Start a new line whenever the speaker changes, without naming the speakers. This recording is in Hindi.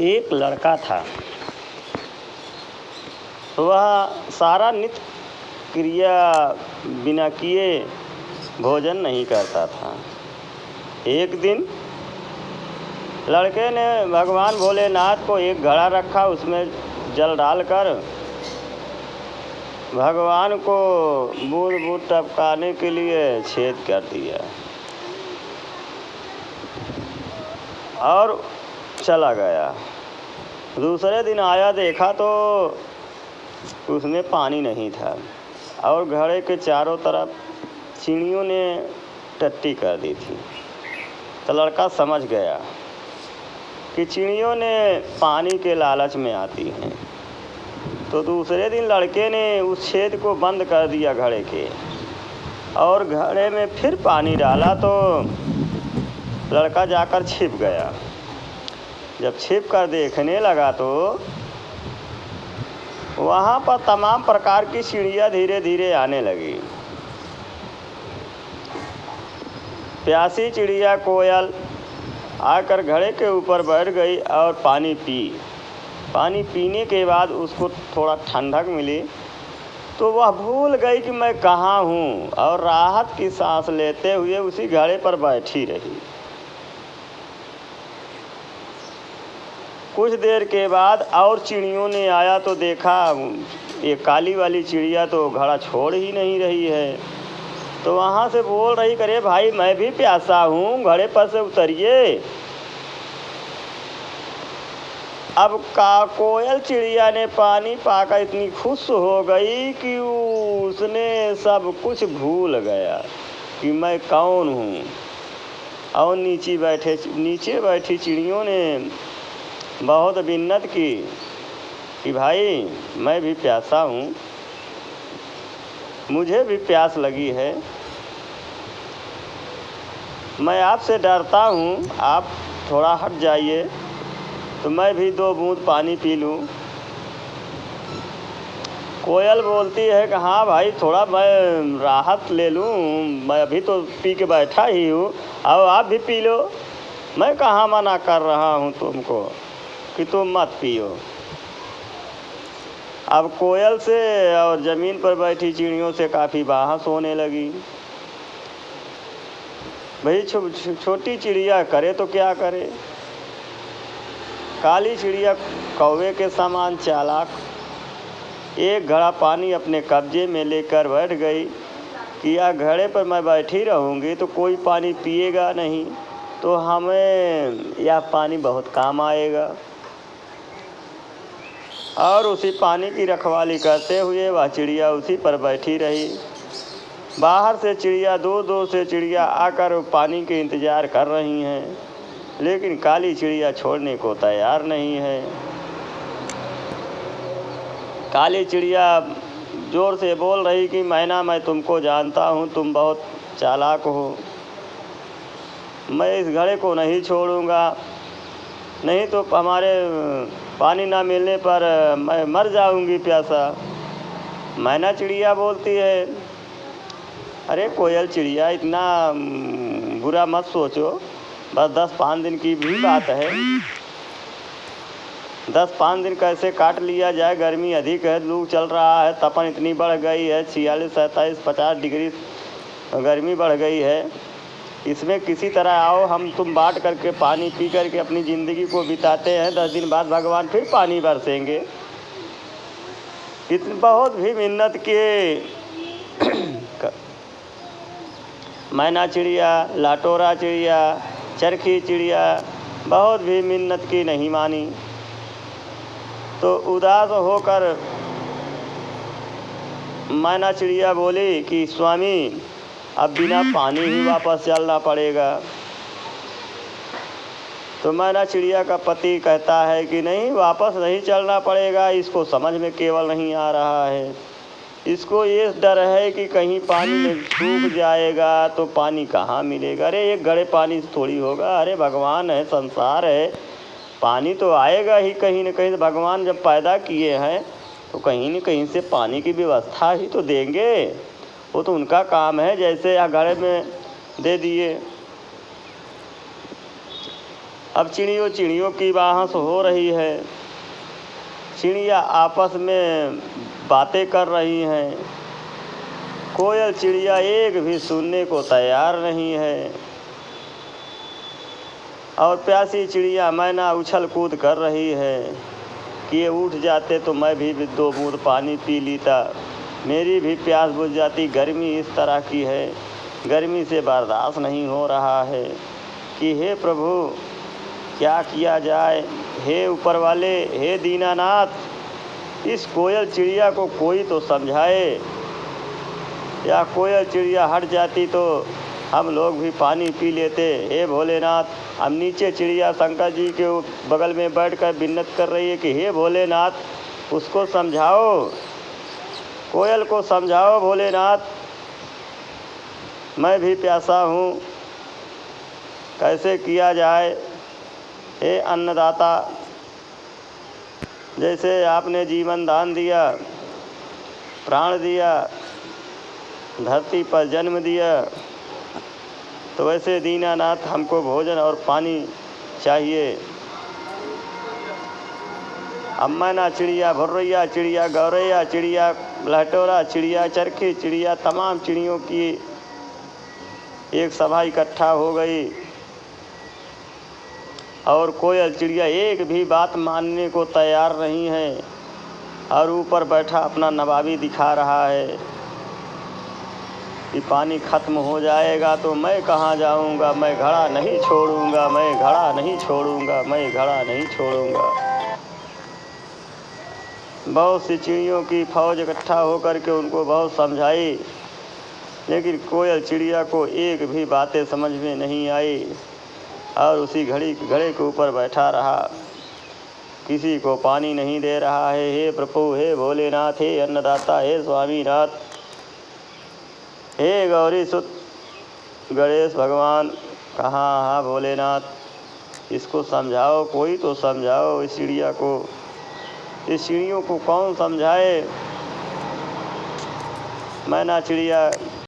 एक लड़का था। वह सारा नित्य क्रिया बिना किए भोजन नहीं करता था। एक दिन लड़के ने भगवान भोलेनाथ को एक घड़ा रखा, उसमें जल डालकर भगवान को बूंद बूंद टपकाने के लिए छेद कर दिया और चला गया। दूसरे दिन आया, देखा तो उसमें पानी नहीं था और घड़े के चारों तरफ चिड़ियों ने टट्टी कर दी थी। तो लड़का समझ गया कि चिड़ियों ने पानी के लालच में आती हैं। तो दूसरे दिन लड़के ने उस छेद को बंद कर दिया घड़े के, और घड़े में फिर पानी डाला तो लड़का जाकर छिप गया। जब छिप कर देखने लगा तो वहाँ पर तमाम प्रकार की चिड़िया धीरे धीरे आने लगी। प्यासी चिड़िया कोयल आकर घड़े के ऊपर बैठ गई और पानी पीने के बाद उसको थोड़ा ठंडक मिली तो वह भूल गई कि मैं कहाँ हूँ, और राहत की सांस लेते हुए उसी घड़े पर बैठी रही। कुछ देर के बाद और चिड़ियों ने आया तो देखा ये काली वाली चिड़िया तो घड़ा छोड़ ही नहीं रही है। तो वहाँ से बोल रही, करे भाई मैं भी प्यासा हूँ, घड़े पर से उतरिए। अब कोयल चिड़िया ने पानी पाकर इतनी खुश हो गई कि उसने सब कुछ भूल गया कि मैं कौन हूँ। और नीचे बैठी चिड़ियों ने बहुत विन्नत की कि भाई मैं भी प्यासा हूँ, मुझे भी प्यास लगी है, मैं आपसे डरता हूँ, आप थोड़ा हट जाइए तो मैं भी 2 बूंद पानी पी लूँ। कोयल बोलती है कि हाँ भाई थोड़ा मैं राहत ले लूँ, मैं अभी तो पी के बैठा ही हूँ, अब आप भी पी लो, मैं कहाँ मना कर रहा हूँ तुमको कि तुम मत पियो। अब कोयल से और ज़मीन पर बैठी चिड़ियों से काफ़ी बहस होने लगी। भाई छोटी चिड़िया करे तो क्या करे। काली चिड़िया कौवे के समान चालाक, एक घड़ा पानी अपने कब्जे में लेकर बैठ गई कि यह घड़े पर मैं बैठी रहूँगी तो कोई पानी पिएगा नहीं, तो हमें यह पानी बहुत काम आएगा। और उसी पानी की रखवाली करते हुए वह चिड़िया उसी पर बैठी रही। बाहर से चिड़िया दूर से चिड़िया आकर पानी के इंतज़ार कर रही हैं, लेकिन काली चिड़िया छोड़ने को तैयार नहीं है। काली चिड़िया ज़ोर से बोल रही कि मैना मैं तुमको जानता हूँ, तुम बहुत चालाक हो, मैं इस घड़े को नहीं छोड़ूंगा, नहीं तो हमारे पानी ना मिलने पर मैं मर जाऊंगी प्यासा। मैना चिड़िया बोलती है, अरे कोयल चिड़िया इतना बुरा मत सोचो, बस 10-5 दिन की भी बात है, 10-5 दिन कैसे काट लिया जाए। गर्मी अधिक है, लू चल रहा है, तपन इतनी बढ़ गई है, 46, 47, 50 डिग्री गर्मी बढ़ गई है। इसमें किसी तरह आओ, हम तुम बांट करके पानी पी करके अपनी ज़िंदगी को बिताते हैं, 10 दिन बाद भगवान फिर पानी बरसेंगे। इतनी बहुत भी मिन्नत किए मैना चिड़िया, लाटोरा चिड़िया, चरखी चिड़िया बहुत भी मिन्नत की, नहीं मानी। तो उदास होकर मैना चिड़िया बोली कि स्वामी अब बिना पानी ही वापस चलना पड़ेगा। तो मैना चिड़िया का पति कहता है कि नहीं, वापस नहीं चलना पड़ेगा, इसको समझ में केवल नहीं आ रहा है, इसको ये डर है कि कहीं पानी में सूख जाएगा तो पानी कहाँ मिलेगा। अरे एक घड़े पानी से थोड़ी होगा, अरे भगवान है, संसार है, पानी तो आएगा ही कहीं न कहीं से। भगवान जब पैदा किए हैं तो कहीं न कहीं से पानी की व्यवस्था ही तो देंगे, वो तो उनका काम है, जैसे घड़े में दे दिए। अब चिड़ियों की बहस हो रही है। चिड़िया आपस में बातें कर रही हैं। कोयल चिड़िया एक भी सुनने को तैयार नहीं है। और प्यासी चिड़िया मैना उछल कूद कर रही है कि ये उठ जाते तो मैं भी 2 बूंद पानी पी लेता, मेरी भी प्यास बुझ जाती। गर्मी इस तरह की है, गर्मी से बर्दाश्त नहीं हो रहा है कि हे प्रभु क्या किया जाए। हे ऊपर वाले, हे दीनानाथ, इस कोयल चिड़िया को कोई तो समझाए, या कोयल चिड़िया हट जाती तो हम लोग भी पानी पी लेते। हे भोलेनाथ। अब नीचे चिड़िया शंकर जी के बगल में बैठकर विन्नत कर रही है कि हे भोलेनाथ, उसको समझाओ, कोयल को समझाओ भोलेनाथ, मैं भी प्यासा हूँ, कैसे किया जाए। हे अन्नदाता, जैसे आपने जीवन दान दिया, प्राण दिया, धरती पर जन्म दिया, तो वैसे दीनानाथ हमको भोजन और पानी चाहिए। अब मैना चिड़िया, भुर्रैया चिड़िया, गौरैया चिड़िया, लहटोरा चिड़िया, चरखी चिड़िया, तमाम चिड़ियों की एक सभा इकट्ठा हो गई। और कोयल चिड़िया एक भी बात मानने को तैयार नहीं है और ऊपर बैठा अपना नवाबी दिखा रहा है कि पानी ख़त्म हो जाएगा तो मैं कहाँ जाऊँगा, मैं घड़ा नहीं छोड़ूँगा, मैं घड़ा नहीं छोड़ूँगा, मैं घड़ा नहीं छोड़ूँगा। बहुत सी चिड़ियों की फौज इकट्ठा होकर के उनको बहुत समझाई, लेकिन कोयल चिड़िया को एक भी बातें समझ में नहीं आई और उसी घड़े के ऊपर बैठा रहा, किसी को पानी नहीं दे रहा है। हे प्रभु, हे भोलेनाथ, हे अन्नदाता, हे स्वामीनाथ, हे गौरी सुत गणेश भगवान, कहाँ भोलेनाथ, इसको समझाओ, कोई तो समझाओ इस चिड़िया को। इस चिड़ियों को कौन समझाए। मैना चिड़िया